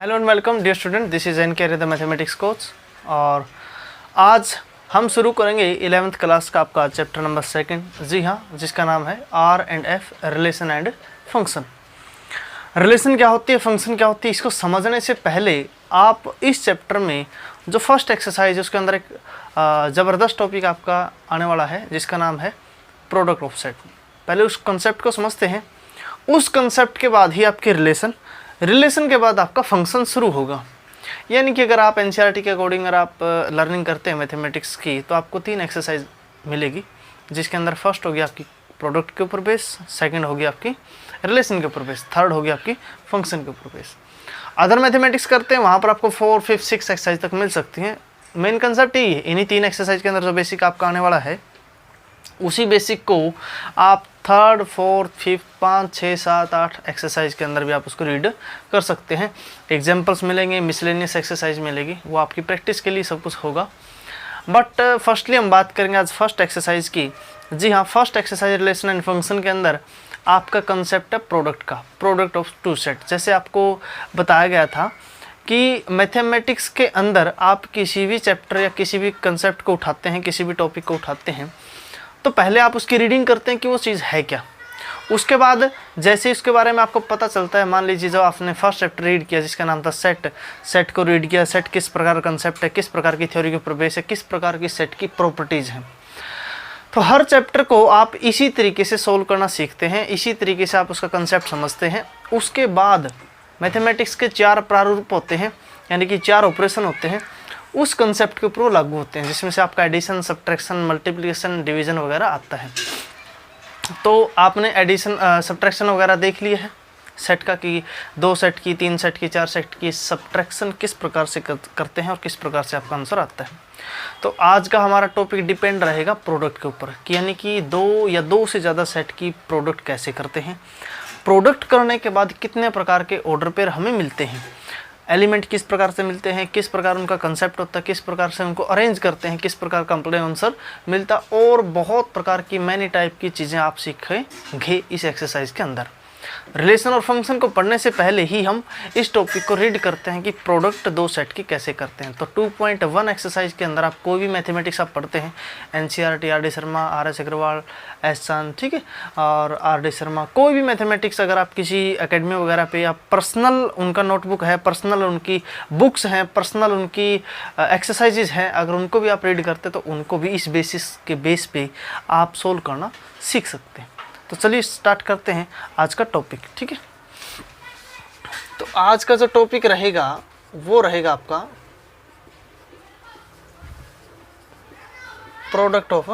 Hello and welcome dear student, this is N K the mathematics coach. और आज हम शुरू करेंगे 11th क्लास का आपका चैप्टर नंबर 2। जी हाँ, जिसका नाम है R and F, relation and function. Relation क्या होती है, फंक्शन क्या होती है, इसको समझने से पहले आप इस चैप्टर में जो फर्स्ट एक्सरसाइज है उसके अंदर एक ज़बरदस्त टॉपिक आपका आने वाला है जिसका नाम है प्रोडक्ट ऑफ सेट। पहले उस कंसेप्ट को समझते हैं, उस कंसेप्ट के बाद ही आपकी रिलेशन के बाद आपका फंक्शन शुरू होगा। यानी कि अगर आप एनसीईआरटी के अकॉर्डिंग अगर आप लर्निंग करते हैं मैथमेटिक्स की, तो आपको 3 एक्सरसाइज मिलेगी, जिसके अंदर फर्स्ट होगी आपकी प्रोडक्ट के ऊपर बेस, सेकंड होगी आपकी रिलेशन के ऊपर बेस, थर्ड होगी आपकी फंक्शन के ऊपर बेस। अदर मैथमेटिक्स करते हैं वहाँ पर आपको 4, 5, 6 एक्सरसाइज तक मिल सकती हैं। मेन कंसेप्ट यही है, इन्हीं 3 एक्सरसाइज के अंदर जो बेसिक आपका आने वाला है, उसी बेसिक को आप 3rd, 4th, 5th, 5, 6, 7, 8 एक्सरसाइज के अंदर भी आप उसको रीड कर सकते हैं। एग्जाम्पल्स मिलेंगे, मिसलेनियस एक्सरसाइज मिलेगी, वो आपकी प्रैक्टिस के लिए सब कुछ होगा। बट फर्स्टली हम बात करेंगे आज फर्स्ट एक्सरसाइज की। जी हाँ, first exercise relation and function के अंदर आपका कंसेप्ट है प्रोडक्ट का, प्रोडक्ट ऑफ टू सेट। जैसे आपको बताया गया था कि मैथमेटिक्स के अंदर आप किसी भी चैप्टर या किसी भी कंसेप्ट को उठाते हैं, किसी भी टॉपिक को उठाते हैं, तो पहले आप उसकी रीडिंग करते हैं कि वो चीज़ है क्या। उसके बाद जैसे उसके बारे में आपको पता चलता है, मान लीजिए जब आपने फर्स्ट चैप्टर रीड किया जिसका नाम था सेट को रीड किया, सेट किस प्रकार का कंसेप्ट है, किस प्रकार की थ्योरी के ऊपर बेस है, किस प्रकार की सेट की प्रॉपर्टीज़ हैं, तो हर चैप्टर को आप इसी तरीके से सोल्व करना सीखते हैं, इसी तरीके से आप उसका कंसेप्ट समझते हैं। उसके बाद मैथमेटिक्स के 4 प्रारूप होते हैं, यानी कि 4 ऑपरेशन होते हैं, उस कंसेप्ट के ऊपर वो लागू होते हैं, जिसमें से आपका एडिशन, सब्ट्रैक्शन, मल्टीप्लिकेशन, डिवीजन वगैरह आता है। तो आपने एडिशन, सब्ट्रैक्शन वगैरह देख लिया है सेट का, कि 2 सेट की, 3 सेट की, 4 सेट की सब्ट्रैक्शन किस प्रकार से करते हैं और किस प्रकार से आपका आंसर आता है। तो आज का हमारा टॉपिक डिपेंड रहेगा प्रोडक्ट के ऊपर, कि यानी कि 2 या 2 से ज़्यादा सेट की प्रोडक्ट कैसे करते हैं, प्रोडक्ट करने के बाद कितने प्रकार के ऑर्डर पेयर हमें मिलते हैं, एलिमेंट किस प्रकार से मिलते हैं, किस प्रकार उनका कंसेप्ट होता है, किस प्रकार से उनको अरेंज करते हैं, किस प्रकार कंप्लीट आंसर मिलता, और बहुत प्रकार की मैनी टाइप की चीज़ें आप सीखेंगे इस एक्सरसाइज के अंदर। रिलेशन और फंक्शन को पढ़ने से पहले ही हम इस टॉपिक को रीड करते हैं कि प्रोडक्ट 2 सेट की कैसे करते हैं। तो 2.1 एक्सरसाइज के अंदर आप कोई भी मैथमेटिक्स आप पढ़ते हैं, NCERT, R D Sharma, R S Agarwal, S Chand, ठीक है, और आर डी शर्मा, कोई भी मैथमेटिक्स अगर आप किसी एकेडमी वगैरह पे या पर्सनल उनका नोटबुक है, पर्सनल उनकी बुक्स हैं, पर्सनल उनकी एक्सरसाइजेज हैं, अगर उनको भी आप रीड करते तो उनको भी इस बेसिस के बेस पे आप सोल्व करना सीख सकते हैं। तो चलिए स्टार्ट करते हैं आज का टॉपिक, ठीक है। तो आज का जो टॉपिक रहेगा वो रहेगा आपका प्रोडक्ट ऑफ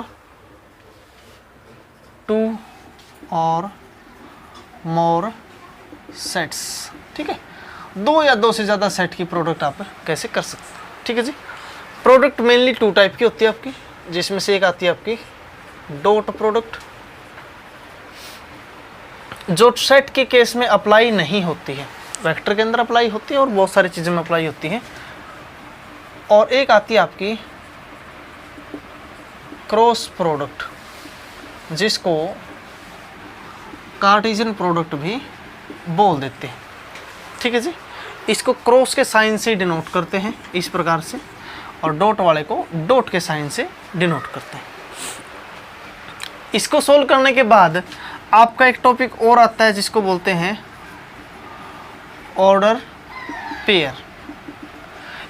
2 और मोर सेट्स, ठीक है। 2 या 2 से ज़्यादा सेट की प्रोडक्ट आप कैसे कर सकते हैं, ठीक है जी। प्रोडक्ट मेनली 2 टाइप की होती है आपकी, जिसमें से एक आती है आपकी डॉट प्रोडक्ट, जो सेट के केस में अप्लाई नहीं होती है, वेक्टर के अंदर अप्लाई होती है और बहुत सारी चीज़ों में अप्लाई होती है। और एक आती है आपकी क्रॉस प्रोडक्ट, जिसको कार्टेशियन प्रोडक्ट भी बोल देते हैं, ठीक है जी। इसको क्रॉस के साइन से डिनोट करते हैं इस प्रकार से, और डॉट वाले को डॉट के साइन से डिनोट करते हैं। इसको सोल्व करने के बाद आपका एक टॉपिक और आता है जिसको बोलते हैं ऑर्डर पेयर,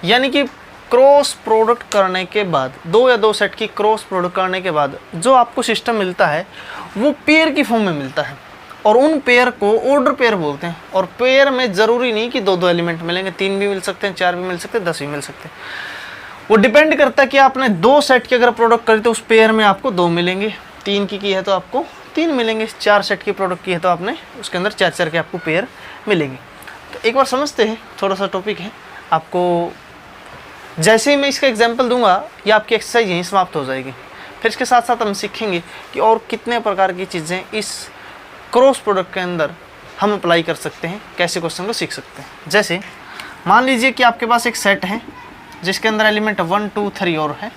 यानी कि क्रॉस प्रोडक्ट करने के बाद 2 या 2 सेट की क्रॉस प्रोडक्ट करने के बाद जो आपको सिस्टम मिलता है वो पेयर की फॉर्म में मिलता है, और उन पेयर को ऑर्डर पेयर बोलते हैं। और पेयर में ज़रूरी नहीं कि 2-2 एलिमेंट मिलेंगे, 3 भी मिल सकते हैं, 4 भी मिल सकते हैं, 10 भी मिल सकते हैं। वो डिपेंड करता है कि आपने 2 सेट की अगर प्रोडक्ट करी तो उस पेयर में आपको 2 मिलेंगे, 3 की है तो आपको 3 मिलेंगे, 4 सेट की प्रोडक्ट की है तो आपने उसके अंदर 4-4 के आपको पेयर मिलेंगे। तो एक बार समझते हैं, थोड़ा सा टॉपिक है आपको, जैसे ही मैं इसका एग्जांपल दूंगा ये आपकी एक्सरसाइज यहीं समाप्त हो जाएगी। फिर इसके साथ साथ हम सीखेंगे कि और कितने प्रकार की चीज़ें इस क्रॉस प्रोडक्ट के अंदर हम अप्लाई कर सकते हैं, कैसे क्वेश्चन को सीख सकते हैं। जैसे मान लीजिए कि आपके पास एक सेट है जिसके अंदर एलिमेंट 1, 2, 3 और है,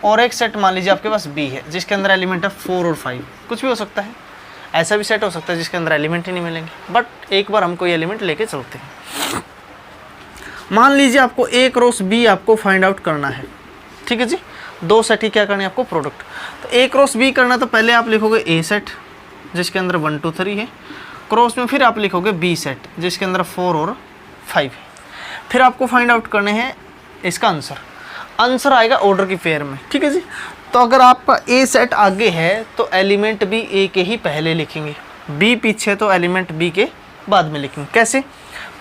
और एक सेट मान लीजिए आपके पास बी है जिसके अंदर एलिमेंट है 4 और 5, कुछ भी हो सकता है। ऐसा भी सेट हो सकता है जिसके अंदर एलिमेंट ही नहीं मिलेंगे, बट एक बार हम कोई एलिमेंट लेके चलते हैं। मान लीजिए आपको ए क्रॉस बी आपको फाइंड आउट करना है, ठीक है जी, दो सेट ही क्या करनी है आपको प्रोडक्ट। तो ए क्रॉस बी करना तो पहले आप लिखोगे ए सेट जिसके अंदर 1 2 3 है, क्रॉस में फिर आप लिखोगे बी सेट जिसके अंदर 4 और 5 है। फिर आपको फाइंड आउट करने हैं इसका आंसर आएगा ऑर्डर की पेयर में, ठीक है जी। तो अगर आपका ए सेट आगे है तो एलिमेंट भी ए के ही पहले लिखेंगे, बी पीछे तो एलिमेंट बी के बाद में लिखेंगे। कैसे?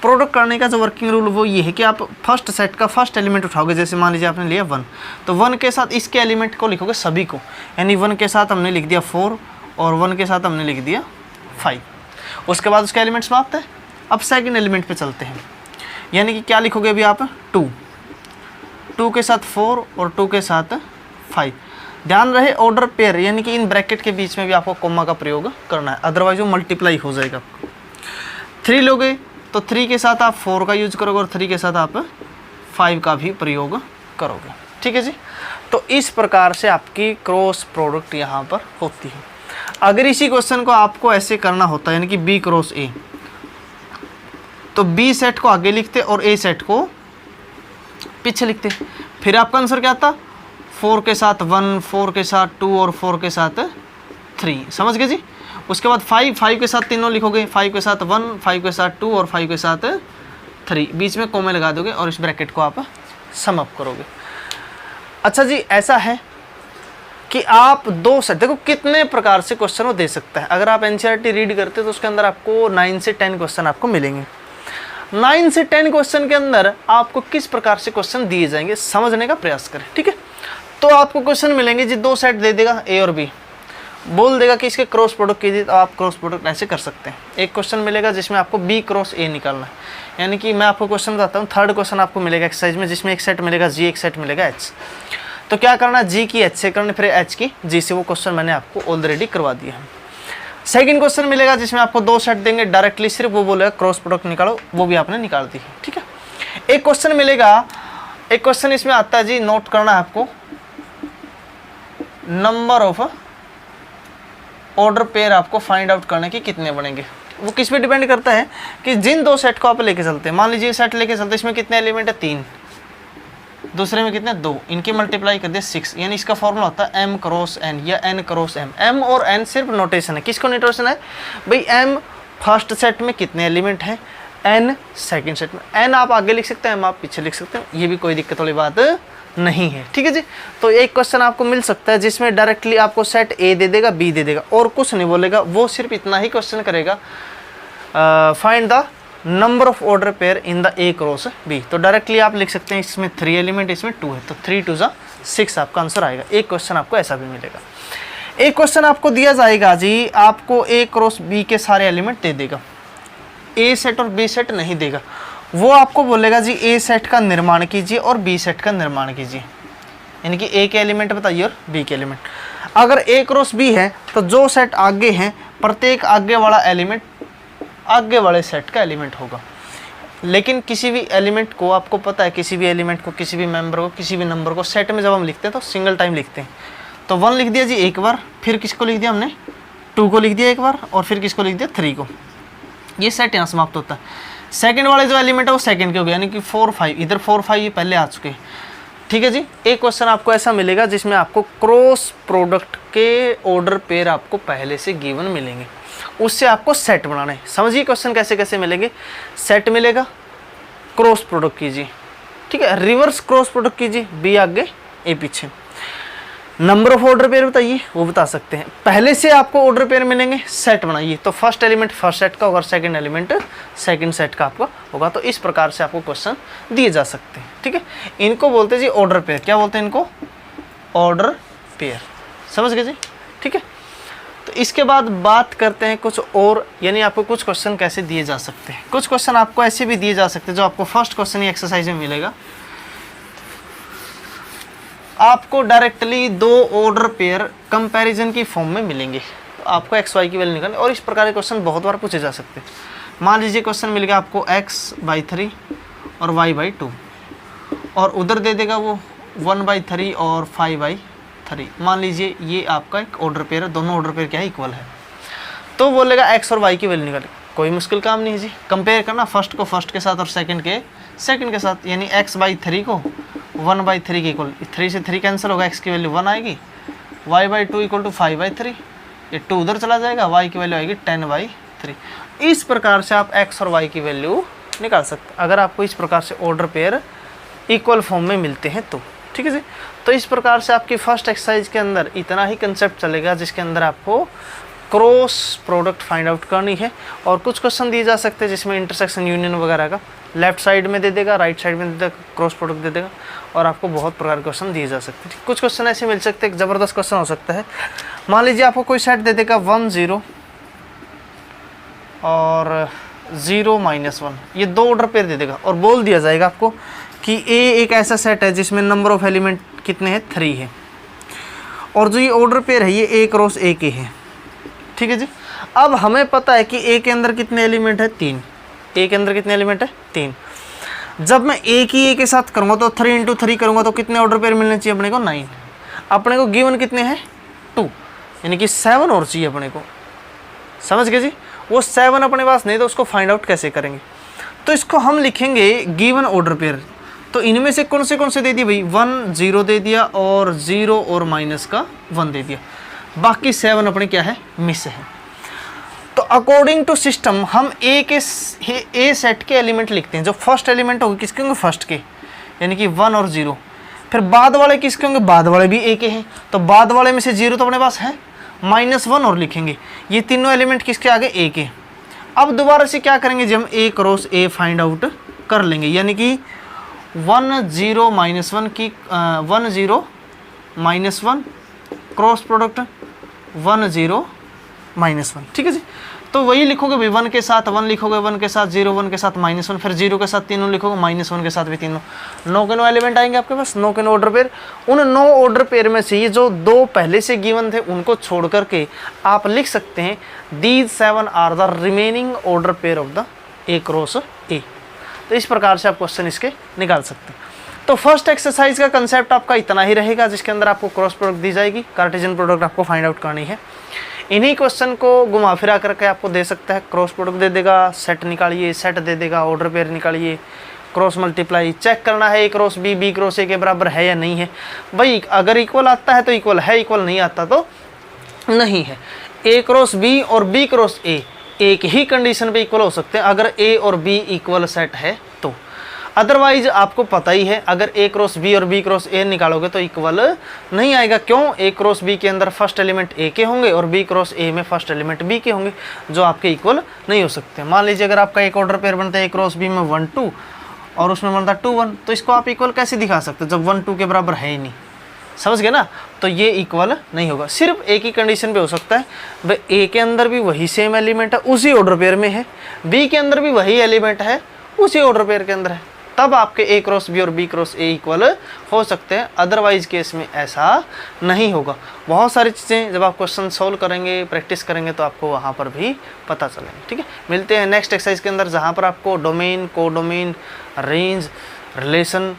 प्रोडक्ट करने का जो वर्किंग रूल वो ये है कि आप फर्स्ट सेट का फर्स्ट एलिमेंट उठाओगे। जैसे मान लीजिए आपने लिया 1, तो 1 के साथ इसके एलिमेंट को लिखोगे सभी को, यानी 1 के साथ हमने लिख दिया 4 और 1 के साथ हमने लिख दिया 5। उसके बाद उसके एलिमेंट समाप्त है। अब सेकंड एलिमेंट पे चलते हैं, यानी कि क्या लिखोगे अभी आप 2 के साथ 4 और 2 के साथ 5। ध्यान रहे ऑर्डर पेयर, यानी कि इन ब्रैकेट के बीच में भी आपको कोमा का प्रयोग करना है, अदरवाइज वो मल्टीप्लाई हो जाएगा। 3 लोगे तो 3 के साथ आप 4 का यूज करोगे और 3 के साथ आप 5 का भी प्रयोग करोगे, ठीक है जी। तो इस प्रकार से आपकी क्रॉस प्रोडक्ट यहाँ पर होती है। अगर इसी क्वेश्चन को आपको ऐसे करना होता है, यानी कि बी क्रॉस ए, तो बी सेट को आगे लिखते और ए सेट को पीछे लिखते, फिर आपका आंसर क्या आता? 4 के साथ 1, 4 के साथ 2 और 4 के साथ 3। समझ गए जी। उसके बाद 5 के साथ तीनों लिखोगे, 5 के साथ 1, 5 के साथ 2 और 5 के साथ 3, बीच में कोमे लगा दोगे और इस ब्रैकेट को आप सम अप करोगे। अच्छा जी, ऐसा है कि आप दो सेट, देखो कितने प्रकार से क्वेश्चन वो दे सकता है। अगर आप एनसीईआरटी रीड करते तो उसके अंदर आपको 9 से 10 क्वेश्चन आपको मिलेंगे। 9 से 10 क्वेश्चन के अंदर आपको किस प्रकार से क्वेश्चन दिए जाएंगे समझने का प्रयास करें, ठीक है। तो आपको क्वेश्चन मिलेंगे जी, 2 सेट दे देगा ए और बी, बोल देगा कि इसके क्रॉस प्रोडक्ट कीजिए, तो आप क्रॉस प्रोडक्ट ऐसे कर सकते हैं। एक क्वेश्चन मिलेगा जिसमें आपको बी क्रॉस ए निकालना है, यानी कि मैं आपको क्वेश्चन बताता हूँ। थर्ड क्वेश्चन आपको मिलेगा एक्सरसाइज में, जिसमें एक सेट मिलेगा जी, एक सेट मिलेगा एच। तो क्या करना है, जी की एच से करनी, फिर एच की जी से। वो क्वेश्चन मैंने आपको ऑलरेडी करवा दिया है। सेकंड क्वेश्चन मिलेगा जिसमें आपको 2 सेट देंगे डायरेक्टली, सिर्फ वो बोलेगा क्रॉस प्रोडक्ट निकालो, वो भी आपने निकाल दी है, ठीक है। एक क्वेश्चन मिलेगा, एक क्वेश्चन इसमें आता है जी, नोट करना है आपको, नंबर ऑफ ऑर्डर पेयर आपको फाइंड आउट करने के कितने बनेंगे। वो किस पे डिपेंड करता है कि जिन 2 सेट को आप लेके चलते हैं, मान लीजिए सेट लेके चलते हैं, इसमें कितने एलिमेंट है 3, दूसरे में कितने 2, इनकी मल्टीप्लाई कर दिया 6, यानी इसका फॉर्मूला होता है m क्रॉस n या n क्रॉस m। m और n सिर्फ नोटेशन है। किसको नोटेशन है भाई? m फर्स्ट सेट में कितने एलिमेंट हैं, n सेकंड सेट में। n आप आगे लिख सकते हैं, m आप पीछे लिख सकते हैं, ये भी कोई दिक्कत वाली बात नहीं है, ठीक है जी। तो एक क्वेश्चन आपको मिल सकता है जिसमें डायरेक्टली आपको सेट ए दे देगा, बी दे देगा और कुछ नहीं बोलेगा, वो सिर्फ इतना ही क्वेश्चन करेगा, find the number of order pair in the A cross B. तो डायरेक्टली आप लिख सकते हैं इसमें 3 एलिमेंट, इसमें 2 है, तो 3 2 6 आपका आंसर आएगा। एक क्वेश्चन आपको ऐसा भी मिलेगा। एक क्वेश्चन आपको दिया जाएगा जी, आपको ए क्रॉस बी के सारे एलिमेंट दे देगा, ए सेट और बी सेट नहीं देगा। वो आपको बोलेगा जी ए सेट का निर्माण कीजिए और बी सेट का निर्माण कीजिए, यानी कि ए के एलिमेंट बताइए और बी के एलिमेंट। अगर ए क्रॉस बी है तो जो सेट आगे हैं, प्रत्येक आगे वाला एलिमेंट आगे वाले सेट का एलिमेंट होगा। लेकिन किसी भी एलिमेंट को, आपको पता है, किसी भी एलिमेंट को, किसी भी मेंबर को, किसी भी नंबर को सेट में जब हम लिखते हैं तो सिंगल टाइम लिखते हैं। तो 1 लिख दिया जी एक बार, फिर किसको लिख दिया हमने, 2 को लिख दिया एक बार, और फिर किसको लिख दिया 3 को। ये सेट यहाँ समाप्त होता है। सेकंड वाले जो एलिमेंट है वो सेकंड के हो गए, यानी कि 4 5, इधर 4 5 ये पहले आ चुके हैं, ठीक है जी। एक क्वेश्चन आपको ऐसा मिलेगा जिसमें आपको क्रॉस प्रोडक्ट के ऑर्डर पेयर आपको पहले से गिवन मिलेंगे, उससे आपको सेट बनाना है। समझिए क्वेश्चन कैसे कैसे मिलेंगे। सेट मिलेगा, क्रॉस प्रोडक्ट कीजिए, ठीक है, रिवर्स क्रॉस प्रोडक्ट कीजिए, बी आगे ए पीछे। नंबर ऑफ ऑर्डर पेयर बताइए, वो बता सकते हैं। पहले से आपको ऑर्डर पेयर मिलेंगे, सेट बनाइए, तो फर्स्ट एलिमेंट फर्स्ट सेट का होगा, सेकंड एलिमेंट सेकंड सेट का आपका होगा। तो इस प्रकार से आपको क्वेश्चन दिए जा सकते हैं, ठीक है। इनको बोलते हैं जी ऑर्डर पेयर। क्या बोलते हैं इनको? Order pair. समझ गए जी, ठीक है। तो इसके बाद बात करते हैं कुछ और, यानी आपको कुछ क्वेश्चन कैसे दिए जा सकते हैं। कुछ क्वेश्चन आपको ऐसे भी दिए जा सकते हैं जो आपको फर्स्ट क्वेश्चन ही एक्सरसाइज में मिलेगा, आपको डायरेक्टली 2 ऑर्डर पेयर कंपैरिजन की फॉर्म में मिलेंगे। तो आपको एक्स वाई की वैल्यू निकालनी, और इस प्रकार के क्वेश्चन बहुत बार पूछे जा सकते हैं। मान लीजिए क्वेश्चन मिल गया आपको x/3 और y/2, और उधर दे देगा वो 1/3 और 5/3। मान लीजिए ये आपका एक ऑर्डर पेयर है, दोनों ऑर्डर पेयर क्या है, इक्वल है। तो बोलेगा x और y की वैल्यू निकाले। कोई मुश्किल काम नहीं है जी, कंपेयर करना फर्स्ट को फर्स्ट के साथ और सेकंड के सेकंड के साथ, यानी x/3 को 1/3 के इक्वल, 3 से 3 कैंसिल होगा, x की वैल्यू 1 आएगी, y/2 इक्वल टू 5/3, ये 2 उधर चला जाएगा, y की वैल्यू आएगी 10/3। इस प्रकार से आप x और y की वैल्यू निकाल सकते हैं अगर आपको इस प्रकार से ऑर्डर पेयर इक्वल फॉर्म में मिलते हैं तो, ठीक है जी। तो इस प्रकार से आपकी फर्स्ट एक्सरसाइज के अंदर इतना ही कंसेप्ट चलेगा, जिसके अंदर आपको क्रॉस प्रोडक्ट फाइंड आउट करनी है। और कुछ क्वेश्चन दिए जा सकते हैं जिसमें इंटरसेक्शन यूनियन वगैरह का लेफ्ट साइड में दे देगा, राइट साइड में दे देगा, क्रॉस प्रोडक्ट दे देगा, और आपको बहुत प्रकार के क्वेश्चन दिए जा सकते हैं। कुछ क्वेश्चन ऐसे मिल सकते हैं, ज़बरदस्त क्वेश्चन हो सकता है। मान लीजिए आपको कोई सेट दे देगा 1 0 और 0 -1, ये 2 ऑर्डर पेयर दे देगा और बोल दिया जाएगा आपको कि ए एक ऐसा सेट है जिसमें नंबर ऑफ एलिमेंट कितने हैं, 3 है, और जो ये ऑर्डर पेयर है ये ए क्रॉस ए के है, ठीक है जी। अब हमें पता है कि ए के अंदर कितने एलिमेंट है, 3, ए के अंदर कितने एलिमेंट है, 3। जब मैं ए की ए के साथ करूँगा तो 3 × 3 करूँगा तो कितने ऑर्डर पेयर मिलने चाहिए अपने को, 9। अपने को गिवन कितने हैं, 2, यानी कि 7 और चाहिए अपने को, समझ गए जी। वो 7 अपने पास नहीं तो उसको फाइंड आउट कैसे करेंगे, तो इसको हम लिखेंगे गिवन ऑर्डर पेयर। तो इनमें से कौन से दे दिए भाई, 1 0 दे दिया और 0 और माइनस का 1 दे दिया, बाकी 7 अपने क्या है, मिस है। तो अकॉर्डिंग टू सिस्टम हम ए सेट के एलिमेंट लिखते हैं। जो फर्स्ट एलिमेंट होंगे किसके होंगे, फर्स्ट के, यानी कि 1 और 0। फिर बाद वाले किसके होंगे, बाद वाले भी ए के हैं, तो बाद वाले में से 0 तो अपने पास है, -1 और लिखेंगे। ये तीनों एलिमेंट किसके आगे, ए के। अब दोबारा से क्या करेंगे जी, हम ए क्रॉस ए फाइंड आउट कर लेंगे, यानी कि 1 0 -1 की 1 0 -1 क्रॉस प्रोडक्ट 1 0 -1, ठीक है जी। तो वही लिखोगे भाई, 1 के साथ 1 लिखोगे, 1 के साथ 0, 1 के साथ -1, फिर 0 के साथ तीनों लिखोगे, -1 के साथ भी तीनों। 9 के 9 एलिमेंट आएंगे आपके पास, 9 के 9 ऑर्डर पेयर। उन 9 ऑर्डर पेयर में से ये जो 2 पहले से गिवन थे उनको छोड़ करके आप लिख सकते हैं these 7 are the remaining order pair of the A cross A. तो इस प्रकार से आप क्वेश्चन इसके निकाल सकते हैं। तो फर्स्ट एक्सरसाइज का कंसेप्ट आपका इतना ही रहेगा, जिसके अंदर आपको क्रॉस प्रोडक्ट दी जाएगी, कार्टेशियन प्रोडक्ट आपको फाइंड आउट करनी है। इन्हीं क्वेश्चन को घुमा फिरा करके आपको दे सकता है, क्रॉस प्रोडक्ट दे देगा, सेट निकालिए, सेट दे देगा, ऑर्डर पेयर निकालिए, क्रॉस मल्टीप्लाई चेक करना है, A cross B, B cross A के बराबर है या नहीं है। भाई अगर इक्वल आता है तो इक्वल है, इक्वल नहीं आता तो नहीं है। ए क्रॉस बी और बी क्रॉस ए एक ही कंडीशन पे इक्वल हो सकते हैं, अगर ए और बी इक्वल सेट है तो। अदरवाइज आपको पता ही है, अगर ए क्रॉस बी और बी क्रॉस ए निकालोगे तो इक्वल नहीं आएगा। क्यों, ए क्रॉस बी के अंदर फर्स्ट एलिमेंट ए के होंगे और बी क्रॉस ए में फर्स्ट एलिमेंट बी के होंगे, जो आपके इक्वल नहीं हो सकते। मान लीजिए अगर आपका एक ऑर्डर पेयर बनता है ए क्रॉस बी में 1 2 और उसमें बनता है 2 1, तो इसको आप इक्वल कैसे दिखा सकते जब 1 2 के बराबर है ही नहीं, समझ गए ना। तो ये इक्वल नहीं होगा। सिर्फ एक ही कंडीशन पे हो सकता है, भाई ए के अंदर भी वही सेम एलिमेंट है, उसी ऑर्डर पेयर में है, बी के अंदर भी वही एलिमेंट है, उसी ऑर्डर पेयर के अंदर है, तब आपके ए क्रॉस बी और बी क्रॉस ए इक्वल हो सकते हैं। अदरवाइज केस में ऐसा नहीं होगा। बहुत सारी चीज़ें जब आप क्वेश्चन सोल्व करेंगे, प्रैक्टिस करेंगे, तो आपको वहाँ पर भी पता चलेंगे। ठीक है, मिलते हैं नेक्स्ट एक्सरसाइज के अंदर, जहाँ पर आपको डोमेन, कोडोमेन, रेंज, रिलेशन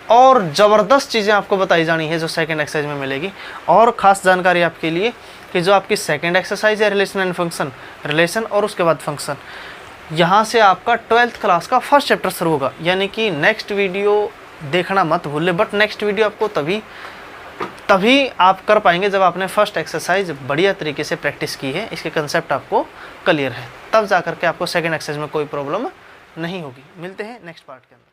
और ज़बरदस्त चीज़ें आपको बताई जानी है, जो सेकंड एक्सरसाइज में मिलेगी। और ख़ास जानकारी आपके लिए कि जो आपकी सेकंड एक्सरसाइज है रिलेशन एंड फंक्शन, रिलेशन और उसके बाद फंक्शन, यहाँ से आपका 12th क्लास का फर्स्ट चैप्टर शुरू होगा। यानी कि नेक्स्ट वीडियो देखना मत भूलें, बट नेक्स्ट वीडियो आपको तभी आप कर पाएंगे जब आपने फर्स्ट एक्सरसाइज बढ़िया तरीके से प्रैक्टिस की है, इसके कंसेप्ट आपको क्लियर है, तब जा करके आपको सेकंड एक्सरसाइज में कोई प्रॉब्लम नहीं होगी। मिलते हैं नेक्स्ट पार्ट के अंदर।